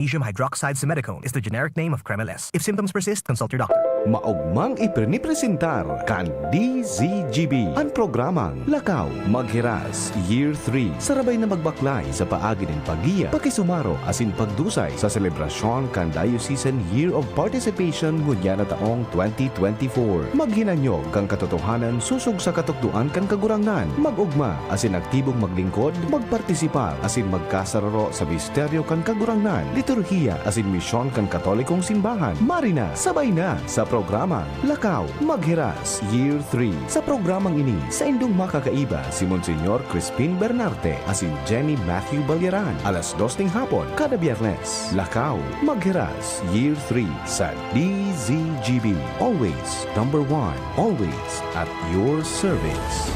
Magnesium hydroxide simethicone is the generic name of Kremeles. If symptoms persist, consult your doctor. Maugmang iprinipresentar kan DZGB ang programang Lakaw Maghiras Year 3 sarabay na magbaklay sa paagi ng pagiya pakisumaro asin pagdusay sa selebrasyon kan Diocesan Year of Participation ngunya na taong 2024. Maghinanyog kang katotohanan susog sa katukduan kan kagurangan, magugma asin aktibong maglingkod, magpartisipar asin magkasararo sa misteryo kan kagurangan, liturhiya asin misyon kan katolikong simbahan. Marina, sabay na sa programang Lakaw Maghiras Year 3. Sa programang ini, sa indong makakaiba si Monsignor Crispin Bernarte asin Jenny Matthew Balyaran. Alas 2 ng hapon, kada biyernes. Lakaw Maghiras Year 3 sa DZGB. Always number 1. Always at your service.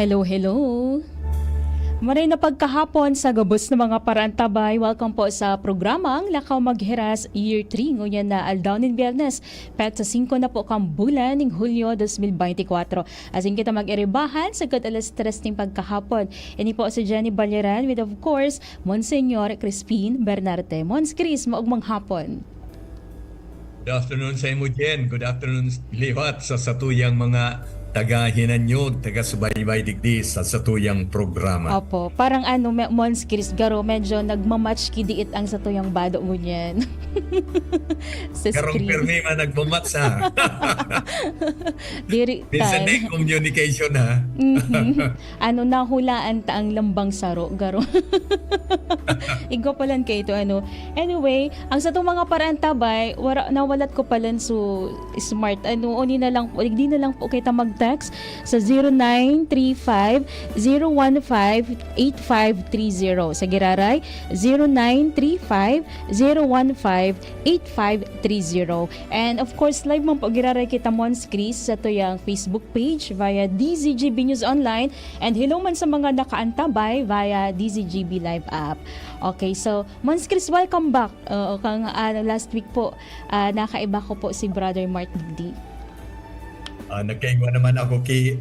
Hello, hello. Maray na pagkahapon sa gabos ng mga parantabay. Welcome po sa programang Lakaw Maghiras Year 3. Ngunyan na aldaw ng Biyernes. Pet sa 5 na po kang bulan ng Hulyo 2024. Asin kita mag-iribahan sa alas 3 ng pagkahapon. Ini po si Jenny Balyaran with of course, Monsignor Crispin Bernarte. Mons Chris, maugmang hapon. Good afternoon sa imo, Jen. Good afternoon liwat sa satuyang mga taga-hinanyog, taga-subaybay digdi sa satuyang programa. Opo, parang Mons Chris Garo, medyo nagmamatch kidiit ang satuyang bado mo niyan. Sa Karong screen. permi man nagmamatch ha. Diri Minsan time. communication ha. Nahulaan ta ang lambang saro, Garo. Igo palan kay ito, Anyway, ang sa itong mga parantabay, nawalat ko palan so smart. Di na lang po kita mag-text sa 0935-015-8530. Sa Giraray, 0935-015-8530. And of course, live mo po Giraray kita Mons Chris sa tuyang Facebook page via DZGB News Online. And hello man sa mga nakaantabay via DZGB Live app. Okay, so Mons Chris, welcome back. Last week po, nakaiba ko po si Brother Mark Digdi. Nagkaingwa naman ako kay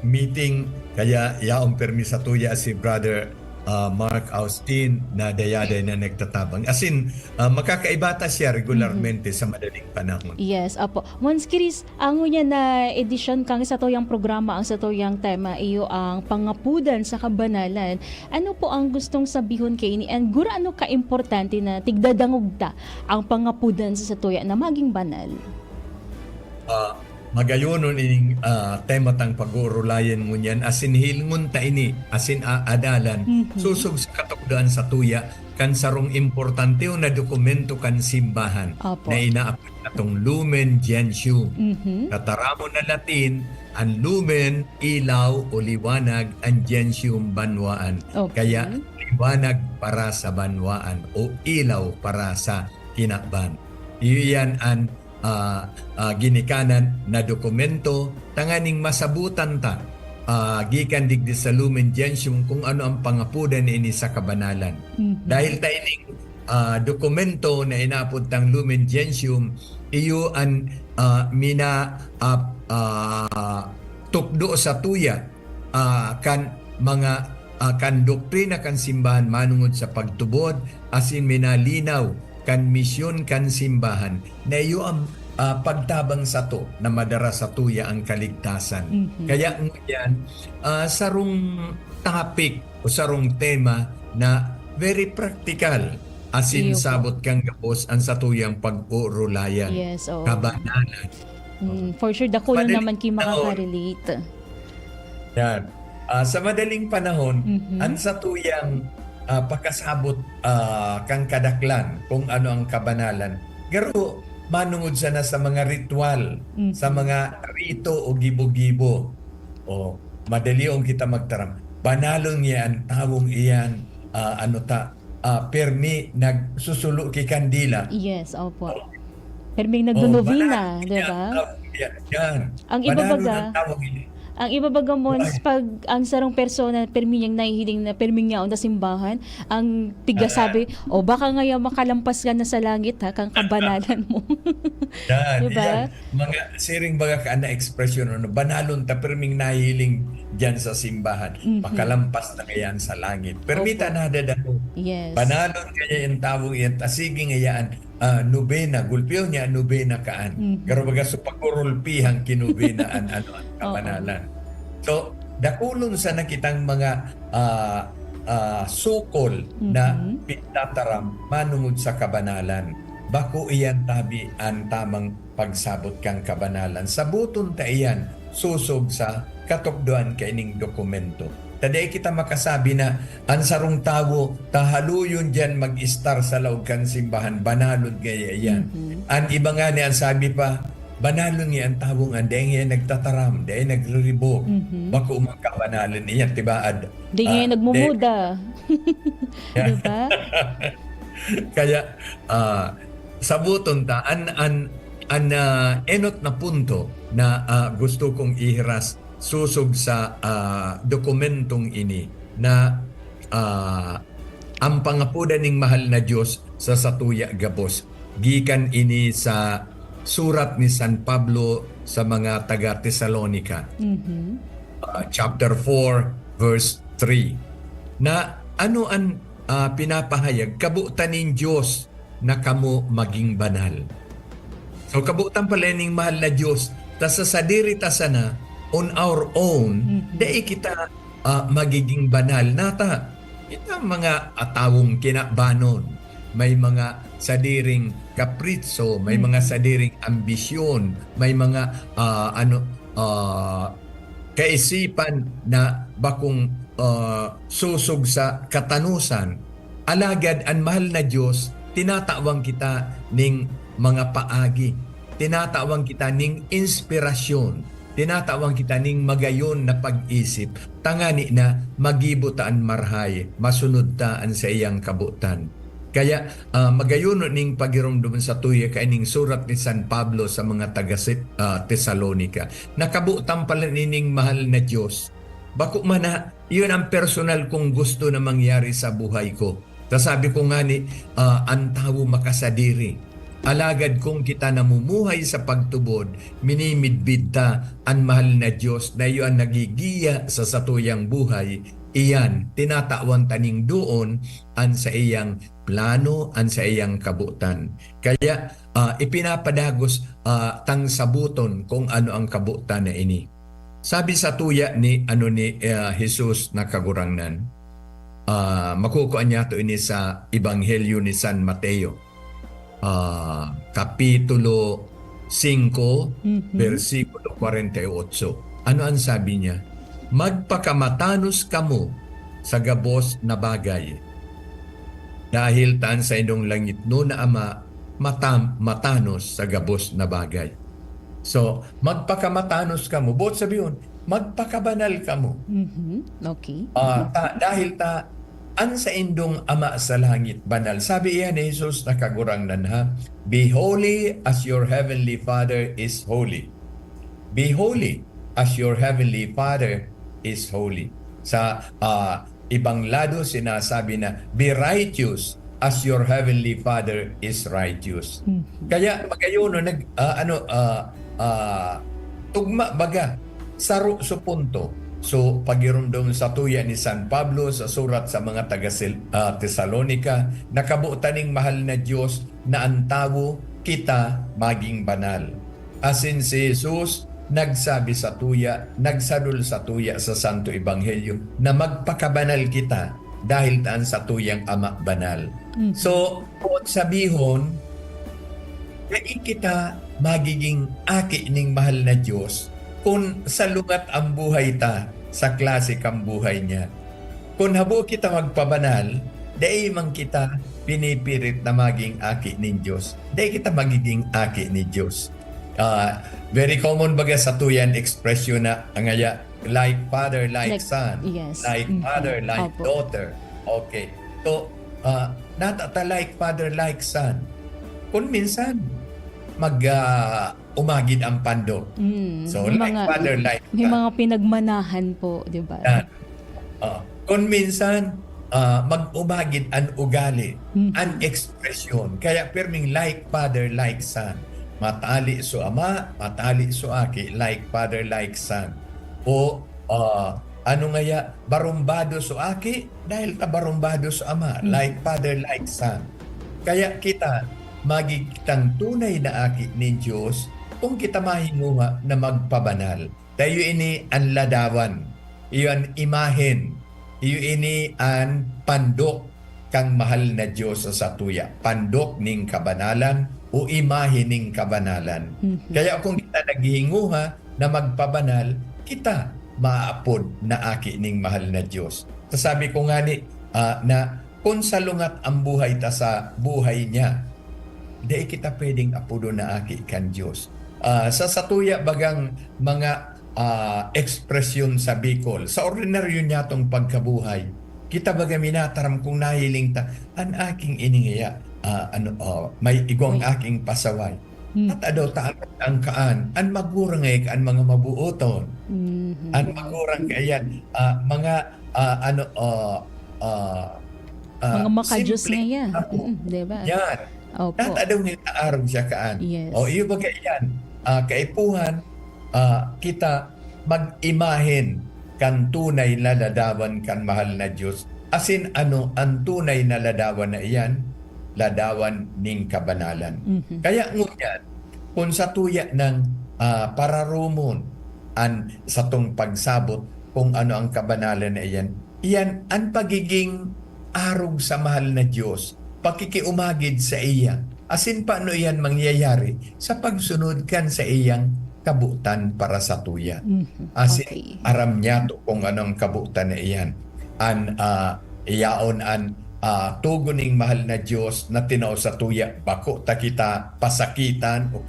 meeting kaya yaong permisa tuya si Brother Mark Austin na dayaday na nagtatabang. As in, makakaibata siya regularmente sa madaling panahon. Yes, apo. Mons Chris, ang niya na edition kang sa toyang programa, ang sa toyang tema, iyo ang pangapudan sa kabanalan. Ano po ang gustong sabihon kay ini? And gura ano ka-importante na tigdadangog ta ang pangapudan sa toya na maging banal? Magayonon ining tema tang pag-uurulayan mo niyan asin hilngon ta ini asin adalan susog sa katukdaan sa tuya kan sarong importante na dokumento kan simbahan. Opo. Na inaapit natong Lumen Gentium. Kataramo na Latin ang lumen ilaw o liwanag, ang gentium banwaan. Okay. Kaya liwanag para sa banwaan o ilaw para sa kinakban. Iyan ang ginikanan na dokumento tanganing masabutan ta gikan digdi sa Lumen Gentium kung ano ang pangapudan ini sa kabanalan. Dahil ta ining dokumento na inapod tang Lumen Gentium iyo ang tukdo sa tuya kan mga kan doktrina kan simbahan manungod sa pagtubod asin minalinaw kan misyon kan simbahan na iyo ang pagtabang sa to na madara sa tuya ang kaligtasan. Kaya ngayon, sarong topic o sarong tema na very practical asin sabot kang gapos ang sa tuyang pag-urulayan. Yes, oo. Kabanalan. For sure, dako Madaling naman kayo makaka-relate. Yan. Sa madaling panahon, ang sa tuyang pagkasabot kang kadaklan kung ano ang kabanalan. Garo, manungod sana sa mga ritual, sa mga rito o gibo-gibo. O madali ang kita magtaram. Banalong yan, tawong iyan, permi nagsusulo kay kandila. Yes, opo. Perming nagdunovina, di ba? Yan. Ang iba Banalo baga, ng tawag ini. Ang iba baga Mons, pag ang sarong persona perminyang nahihiling na perminyaon na simbahan, ang tiga sabi, o baka ngayon makalampas ka na sa langit ha, kang kabanalan mo. Yan, Diba? yan. Mga siring baga ka na ekspresyon, ano, banalon ta perming nahiling dyan sa simbahan. Makalampas na ngayon sa langit. Permita na dadalo. Yes. Banalon kaya yung tawong yan, tasigi ngayaan, nubena, gulpyo niya, nubena kaan. Pero baga so pagkurulpihang kinubenaan, ano, ang kabanalan. So, dakulon sa nakitang mga sukol na pinataram manungod sa kabanalan. Bako iyan tabi ang tamang pagsabot kang kabanalan. Sabuton ta iyan, susog sa katukduan kaining dokumento. Taday kita makasabi na ang sarong tawo tahaluyon dyan mag-star sa laog kan simbahan, banalon gaya yan. Ang iba nga ni ang sabi pa, banalon nga ang tawong anday nga nagtataram, day nagre-revoke. Bako magkabanalan niya, tiba? Di nga nagmumuda. Yeah. Diba? Kaya sabuton ta enot na punto na gusto kong ihiras susog sa dokumentong ini na ang pangapuda ning mahal na Diyos sa satuya gabos. Gikan ini sa surat ni San Pablo sa mga taga Tesalonica. Chapter 4 verse 3. Na ano ang pinapahayag? Kabutan ning Diyos na kamo maging banal. So kabutan pala ning mahal na Diyos ta sa sadiri ta sana on our own, dahil kita magiging banal. Nata, kita mga atawong kinabanon, may mga sadiring kapritso, may mga sadiring ambisyon, may mga kaisipan na bakong susog sa katanusan. Alagad ang mahal na Diyos, tinatawang kita ning mga paagi, tinatawang kita ning inspirasyon, tinatawang kita ning magayon na pag-isip, tangani na magibutaan marhay, masunod taan sa iyang kabutan. Kaya magayon ning pagirumdum sa tuya kaining surat ni San Pablo sa mga taga Tesalonica. Nakabutan pala nining mahal na Diyos. Bako man na, yun ang personal kong gusto na mangyari sa buhay ko. Sabi ko nga ni, ang tao makasadiri. Alagad kung kita namumuhay sa pagtubod, minimidbid ta ang mahal na Diyos na iyon nagigiya sa satuyang buhay, iyan tinatawan taning doon ang sa iyang plano, ang sa iyang kabutan. Kaya ipinapadagos tang sabuton kung ano ang kabutan na ini. Sabi sa tuya ni Jesus na kagurangnan, makukuha niya to ini sa Ebanghelyo ni San Mateo. Kapitulo 5, versikulo 48. Ano ang sabi niya? Magpakamatanos kamo sa gabos na bagay. Dahil taan sa inyong langit no na Ama, matanos sa gabos na bagay. So, magpakamatanos kamo. Bot sabihin, magpakabanal kamo. Okay. Dahil an sa indong Ama sa langit banal. Sabi iyan ni Jesus na kagurangnan ha, be holy as your heavenly Father is holy. Be holy as your heavenly Father is holy. Sa ibang lado sinasabi na be righteous as your heavenly Father is righteous. Kaya magayon tugma baga saro sa punto. So, pagirumdum sa tuya ni San Pablo sa surat sa mga taga Tesalonica, nakabutan ning mahal na Diyos na ang tao kita maging banal. Asin si Jesus, nagsabi sa tuya, nagsadul sa tuya sa Santo Ebanghelyo na magpakabanal kita dahil taan sa tuyang Ama banal. So, kung sabihon, na kita magiging aki ning mahal na Diyos kung salungat ang buhay ta sa klase kang buhay niya. Kung habo kita magpabanal, dahil man kita pinipirit na maging aki ni Diyos. Dahil kita magiging aki ni Diyos. Very common baga sa tuyan expression na ngaya, like father, like son. Yes. Like father, like daughter. Okay. So, not like father, like son. Kung minsan, umagid ang pandok. So, may like father, like may son. mga pinagmanahan po, di ba? Yan. Kung minsan, mag-umagid ang ugali, ang ekspresyon. Kaya perming like father, like son. Matali so ama, matali so aki, like father, like son. O ano ngaya, barumbado so aki, dahil ta barumbado so ama, like father, like son. Kaya kita, magigitang tunay na aki ni Diyos kung kita mahimuha na magpabanal. Tayo ini ang ladawan, iyon imahen, iyo ini ang pandok kang mahal na Diyos sa satuya. Pandok ning kabanalan o imahe ning kabanalan. Kaya kung kita naghihinguha na magpabanal, kita maapod na aki ning mahal na Diyos. Sasabi ko nga ni na kung salungat ang buhay ta sa buhay niya, di kita pwedeng apodo na aki kan Diyos. Sa satuya bagang mga ekspresyon sa Bicol, sa ordinaryo niya tong pagkabuhay, kita baga minataram kung nahiling ta, an aking iningaya, may igong aking pasaway. At adaw ta ang kaan, an magurang an mga mabuoton, an magurang kayan, mga mga makajos simple, nga yan. Diba? Yan. Opo. At adaw nga taarog siya kaan. Yes. O iyo baga yan, kaipuhan, kita mag-imahin kan tunay na ladawan kan mahal na Diyos. Asin ang tunay na ladawan na iyan, ladawan ning kabanalan. Kaya ngunyan, kung sa tuya ng pararumon sa tong pagsabot kung ano ang kabanalan na iyan, iyan ang pagiging arog sa mahal na Diyos, pakikiumagid sa iya. Asin paano iyan mangyayari sa pagsunod kan sa iyang kabutan para sa tuya. Asin aram niya to kung anong kabutan na iyan. Iyaon tuguning mahal na Diyos na tinaw sa tuya, bako ta kita pasakitan o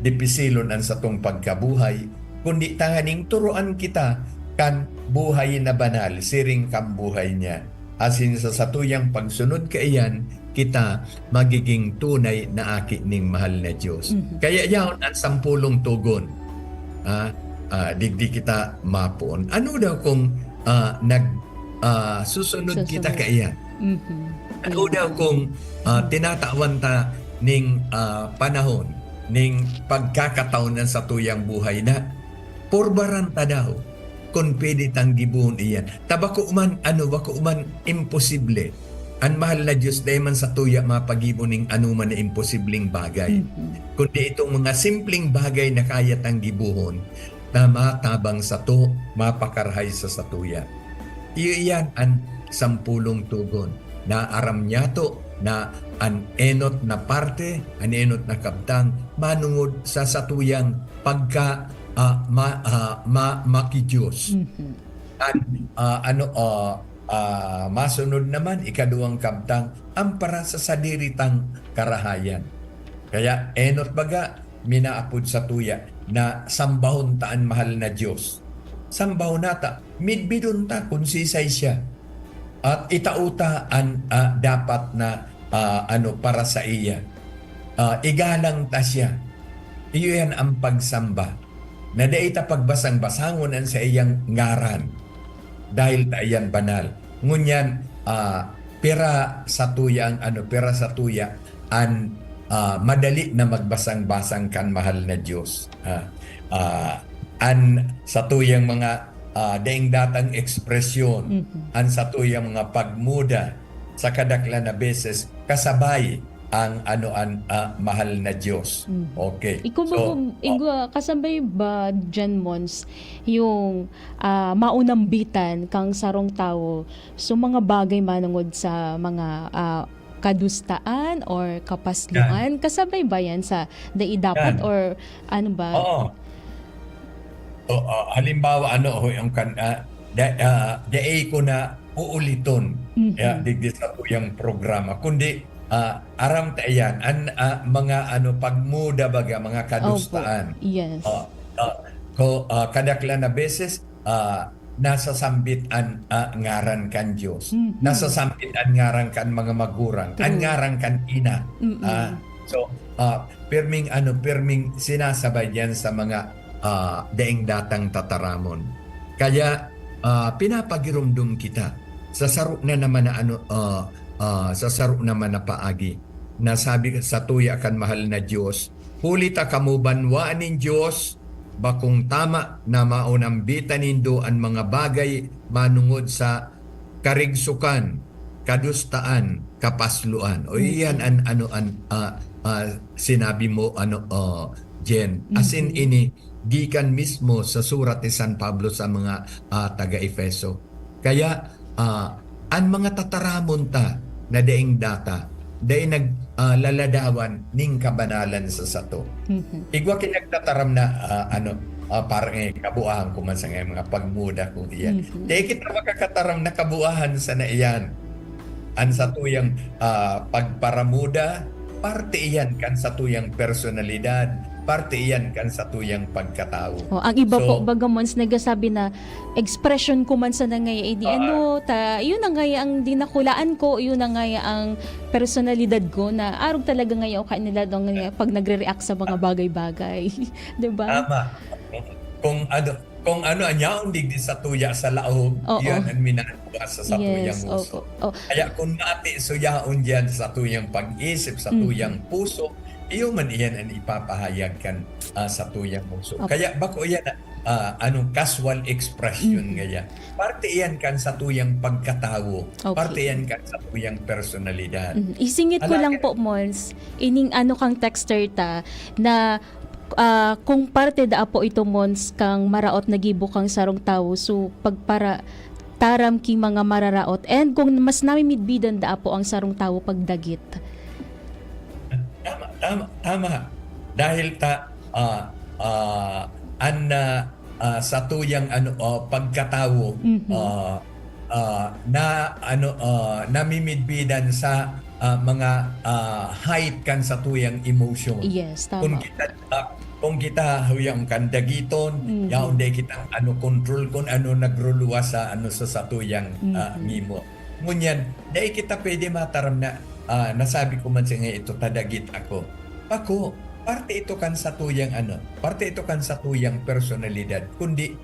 dipisilon an sa tong pagkabuhay, kundi tanganing turuan kita kan buhay na banal, siring kam buhay niya. Asin sa satuyang pagsunod kaiyan, kita magiging tunay na aki ning mahal na Diyos. Kaya yaon ang 10 tugon. Digdi kita mapon. Ano daw kung susunod kita kaiyan? Ano daw kung tinatawan ta ning panahon, ning pagkakataon ng satuyang buhay na porbaran ta daw kung pwede tang gibuhon iyan. Tabako man, bako man imposible. Ang mahal na Diyos dahil man sa tuya mapag-ibon ng anuman na imposibleng bagay. Kundi itong mga simpleng bagay na kaya tang gibuhon na matabang sa to, mapakarhay sa satuya. Iyan ang 10 tugon na aram niya to na an enot na parte, an enot na kabtang manungod sa satuyang pagka makidiyos. Masunod naman ikaduang kabtang ang para sa sadiritang karahayan. Kaya enot baga minaapod sa tuya na sambahon taan mahal na Diyos. Sambahon nata, midbidon ta kung sisay siya. At itauta ang dapat na para sa iya. Igalang ta siya. Iyon ang pagsamba. Na daita pagbasang-basangon ang sa iyang ngaran. Dahil ta iyan banal. Ngunyan, pera sa tuya ang madali na magbasang-basang kan mahal na Diyos. Sa tuyang mga daing datang ekspresyon, ang sa tuyang mga pagmuda sa kadakla na beses kasabay ang mahal na Diyos. Okay. Kasabay ba dyan, Mons, yung maunambitan kang sarong tao so mga bagay manungod sa mga kadustaan or kapasluan? Kasabay ba yan sa dapat or ano ba? Oo. Halimbawa, yung ko na uuliton digdi sa tuyang programa. Kundi, aram ta yan mga pagmuda baga mga kadustaan. Yes. Kadakla na beses nasasambit an ngaran kan Diyos. Nasasambit an ngaran kan mga magurang, an ngaran kan ina. So perming sinasabay yan sa mga daing datang tataramon. Kaya pinapagirumdum kita sa saro na naman na sa saro naman na paagi na sabi sa tuya kan mahal na Diyos, huli ta kamo banwaan nin Diyos, bakong tama na maunambitan nindo ang mga bagay manungod sa karigsukan, kadustaan, kapasluan. O iyan sinabi mo Jen. As in ini gikan mismo sa surat ni San Pablo sa mga taga-Efeso. Kaya ang mga tataramon ta na daing data, daing naglaladawan ning kabanalan sa sato. Igwa kinagtataram na parang kabuahan ko man sa mga pagmuda kung iyan. Dahil kita makakataram na kabuahan sa na iyan. Ang satuyang pagparamuda, parte iyan kan satuyang personalidad, parte iyan kan satuyang pagkatao. Ang iba po bagamons nagasabi na expression ko man sa nangaya yun na ngaya ang dinakulaan ko, yun na ngaya ang personalidad ko na arog talaga ngaya o kanila pag nagre-react sa mga bagay-bagay. 'Di ba? Tama. Kung ano anyaon digdi sa tuya sa laog, yan ang minabuha sa tuyang puso. Kaya kung mati suyaon diyan sa tuyang pag-isip, sa tuyang puso, iyo man iyan ang ipapahayag kan sa tuyang puso. Kaya bako yan casual expression ngaya. Parte iyan kan sa tuyang pagkatawo. Parte iyan kan sa tuyang personalidad. Isingit ko lang po, Mons, ining kang texter ta na kung parte da po ito Mons kang maraot nagibok kang sarong tawo, so pagpara taram ki mga mararaot, and kung mas namimidbidan da po ang sarong tawo pagdagit. Tama. Dahil sa tuyang pagkatawo namimidbidan sa mga height kan sa tuyang emotion. Yes, tama. Kung kita huyang kan dagiton, yaon day kitang control kung nagruluwa sa sa tuyang ngimo. Ngunyan, day kita pwede mataram na nasabi ko man siya nga ito tadagit ako. Ako, parte ito kan sa tuyang parte ito kan sa tuyang personalidad, kundi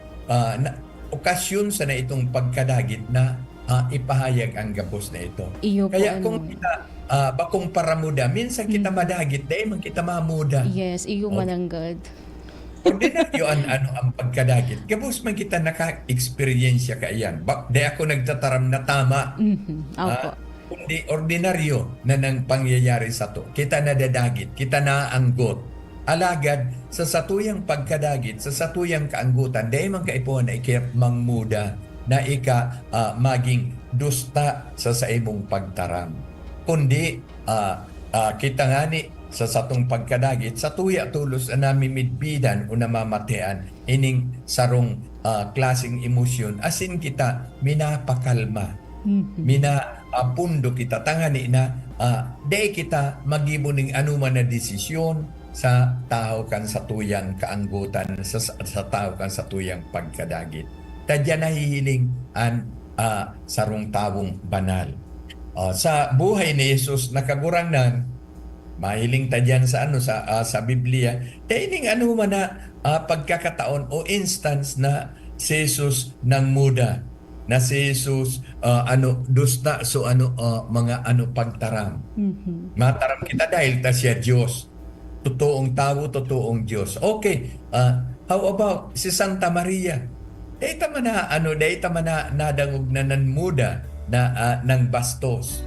okasyon sa na itong pagkadagit na ipahayag ang gabos na ito. Kaya kung kita bakong paramuda, minsan kita madagit, dahil man kita mamuda. Yes, iyo mananggad. Ordinaryo ang pagkadagit. Gabos man kita naka-experience ka iyan. Dahil ako nagtataram na tama. Kundi ordinaryo na nang pangyayari sa to. Kita nadadagit, kita naanggot. Alagad, sa satuyang pagkadagit, sa satuyang kaanggutan, dahil man kaipuan na mangmuda, na maging dusta sa imong pagtaram. Kundi kita ngani sa satong pagkadagit, sa tuya tulos na namimidbidan o namamatean ining sarong klaseng emosyon, asin kita minapakalma, minapundo kita tangani na day kita magibuning anuman na desisyon sa tao kan sa tuyang kaanggutan, sa tao kan sa tuyang pagkadagit. Tadya nahihiling ang sarong tawong banal. Sa buhay ni Jesus nakagurangnan, mahiling tadyan sa sa Biblia, ining man na pagkakataon o instance na si Jesus nang muda, na si Jesus dusta so mga pagtaram. Mataram kita dahil ta siya Diyos. Totoong tao, totoong Diyos. Okay, how about si Santa Maria? Dahita man na nadangog na nanmuda na ng bastos.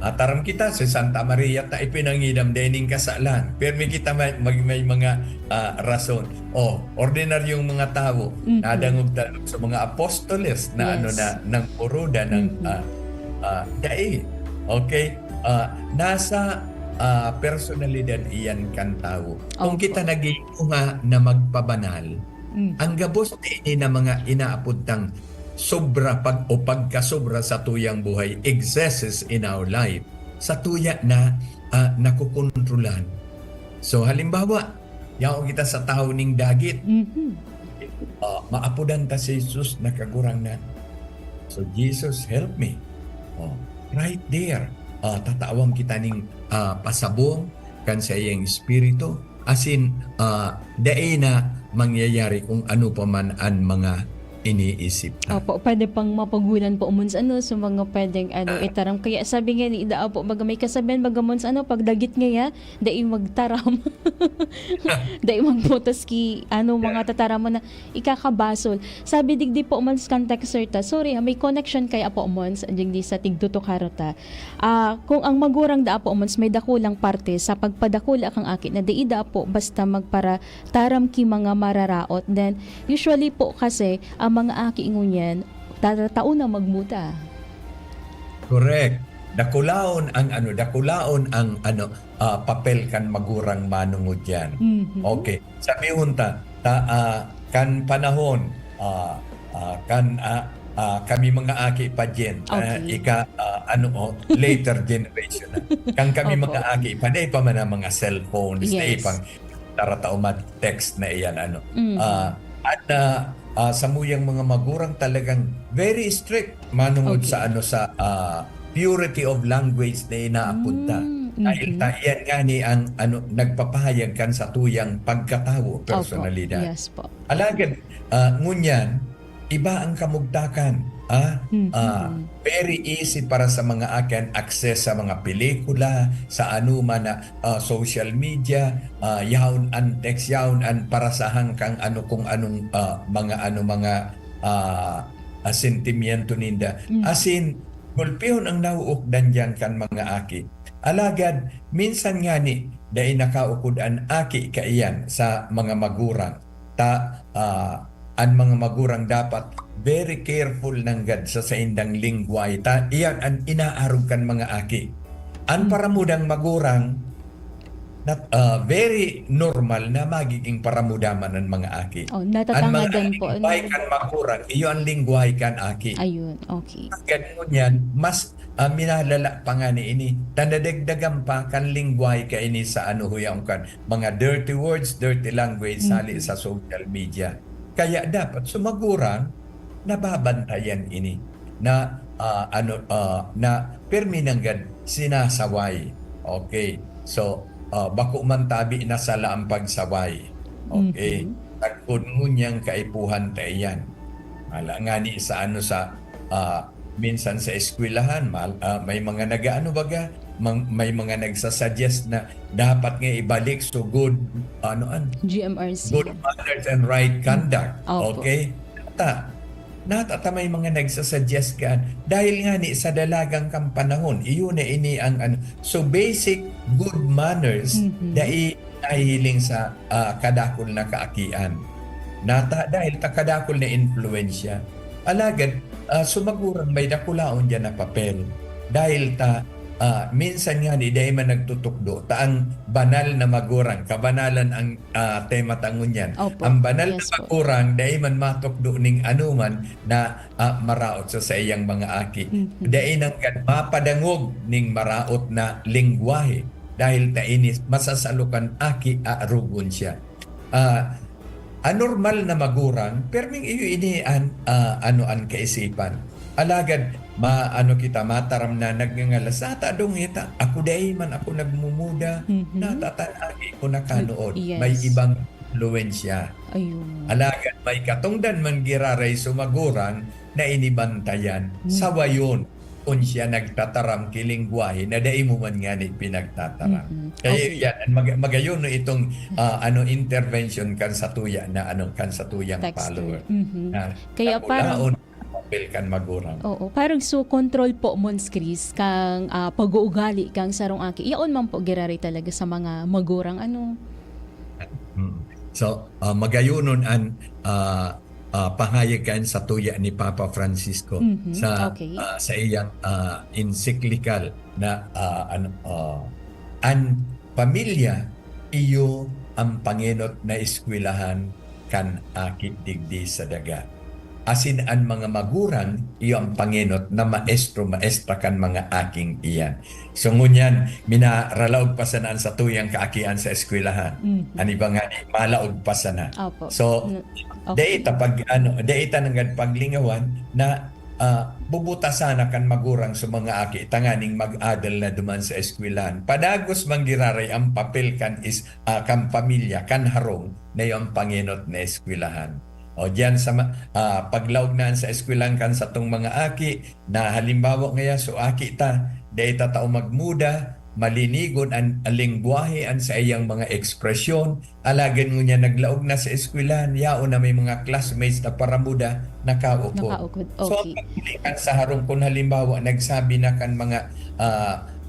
Taram kita si Santa Maria ta ipinangidam dining kasalan. Pero kita may mga rason. Ordinaryong mga tao nadangog sa mga apostoles na ng puruda ng dai. Okay? Nasa personalidad iyan kan tao. Kung kita nag-iunga na magpabanal, ang gabos na mga inaapuntang sobra pagkasobra sa tuyang buhay, excesses in our life, sa tuya na nakukontrolan. So halimbawa, yaw kita sa tao ning dagit, maapudan ta si Jesus nakagurangnan. So Jesus, help me. Right there, tatawang kita ning pasabong, kan sa iyang espiritu, asin dai na mangyayari kung ano pa man ang mga iniisip na. Opo, pwede pang mapagulan po umon sa sa mga pwedeng itaram. Kaya sabi nga ni Ida po, baga may kasabihan bagamon sa pag dagit nga dai magtaram. Dai magputas ki mga tataram mo na ikakabasol. Sabi digdi po umon sa context ta, sorry may connection kay apo umon sa digdi sa tigduto karota. Kung ang magurang da apo umon may dakulang parte sa pagpadakula kang akit na di Ida po basta magpara taram ki mga mararaot. Then usually po kasi mga aki ngunyan, taon na magmuta. Correct. Dakulaon ang papel kan magurang manungod yan. Mhm. Okay. Sabi hunta, kan panahon, kami mga aki pa dyan, Okay. later generation na. Kan kami Opo. mga aki pa, day pa man ang mga cellphones, day Yes. pang tarataumat text na iyan, Mhm. At samuyang mga magurang talagang very strict manungod Okay. sa purity of language na inaapunta. Dahil yan nga ni ang nagpapahayag kan sa tuyang pagkatawo, personalidad. Opo. Yes po. Alagad, ngunyan, iba ang kamugtakan. Very easy para sa mga akin access sa mga pelikula, sa anuman na social media, yaon an text, yaon an para sa hangkang kung anong mga sentimiento ninda. Asin, gulpihon ang nauukdan dyan kan mga aki. Alagad, minsan nga ni, dahil nakaukod ang aki kaiyan sa mga magurang. Ang mga magurang dapat very careful ng gad sa indang lingway. Iyan ang inaarog kan mga aki. Ang paramudang magurang, very normal na magiging paramudaman ng mga aki. Oh, Ang natatangadan mga po. lingway kan magurang, iyo ang lingway kan aki. Ayun, okay. Ganun yan, mas minalala pa nga ni ini. Tandadagdagan pa kan lingway ka ini sa huyang kan mga dirty words, dirty language sali sa social media. Kaya dapat sumagurang nababantayan ini na na perminanggad sinasaway. Okay. So bako man tabi na sala ang pagsaway. Okay. Tagpon ngunyang kaipuhan tayo yan. Mala nga ni sa minsan sa eskwelahan, may mga may mga nagsasuggest na dapat nga ibalik so good GMRC. good manners and right conduct. Opo. Okay? Natata may mga nagsasuggest ka dahil nga ni sa dalagang kang panahon, iyon na ini ang so basic good manners dahil nahihiling sa kadakol na kaakian. Dahil kadakol na influensya. Alagad, sumagurang may dakulaon dyan na papel. Dahil minsan nga ni dahil man nagtutukdo, ang banal na magurang, kabanalan ang tema tangon yan. Opo. Ang banal Yes na po. magurang, dahil man matukdo ning anuman na maraot sa iyang mga aki. Dahil nang mapadangog ning maraot na lingwahe. Dahil tainis, masasalukan aki arugon siya. Anormal na magurang, perming iyo ini an kaisipan. Alagad, kita mataram na nagngangalasata dong ita. Ako dahi man ako nagmumuda, natatanagi ko na kanood. Yes. May ibang influensya. Ayun. Alagad, may katungdan man giraray sumagurang na inibantayan. Sawayon, kung siya nagtataram kilingwahe na dai mo man nga ni pinagtataram. Kaya yan, magayon no itong intervention kan sa tuya na kan sa tuyang Texter. follower. Na Kaya parang papel kan magurang. oo, parang so control po Mons Chris kang pag-uugali kang sarong aki. Iyaon man po girari talaga sa mga magurang So, magayonon ang pahayagan sa tuya ni Papa Francisco sa Okay. sa iyang encyclical na ang pamilya iyo ang pangenot na eskwelahan kan akit digdi sa daga. Asin ang mga magurang iyo ang pangenot na maestra kan mga aking iyan. So ngunyan minaralaog pa sanaan sa tuyang kaakian sa eskwelahan. Ani ba nga malaog pa sana. Opo. So Okay. deita nang paglingawan na bubutasan kan magurang sa mga aki tanganing mag-adal na duman sa eskwelahan. Padagos manggiraray ang papel kan is kan pamilya kan harong na yung panginot na eskwelahan. O diyan sa paglaog naan sa eskwelahan kan sa tong mga aki na halimbawa ngaya so aki ta day ta tao magmuda malinigon ang lengguwahe an sa iyang mga ekspresyon alagan mo niya naglaog na sa eskwelahan yao na may mga classmates na paramuda nakaukod. So pagpilikan sa harong kung halimbawa nagsabi na kan mga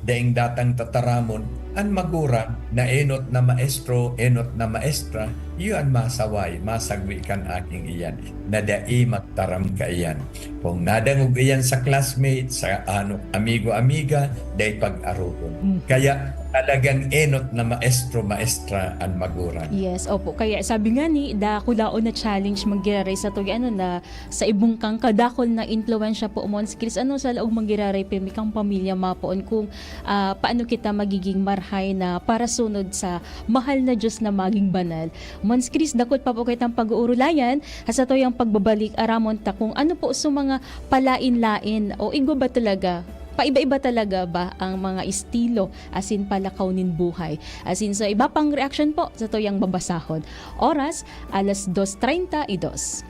daing datang tataramon ang magura na enot na maestro, enot na maestra, iyon masaway, masagwi kan aking iyan, na dai magtaram ka iyan. Kung nadangog iyan sa classmate, sa amigo-amiga, dai pag-arugon. Kaya talagang enot na maestro, maestra ang magura. Yes, opo. Kaya sabi nga ni, kulaon na challenge magiray sa to'y na sa ibong kang kadakol na influensya po Mons Chris, sa laog magiray pimikang pamilya mapoon kung paano kita magiging marhay na para sunod sa mahal na Diyos na maging banal. Mons Chris, dakot pa po kitang pag-uurulayan sa to'y pagbabalik aramon ta kung ano po sa mga palain-lain o igwa ba talaga paiba-iba talaga ba ang mga estilo asin palakaw nin buhay. Asin sa iba pang reaction po sa toyang babasahon. Oras, 2:32.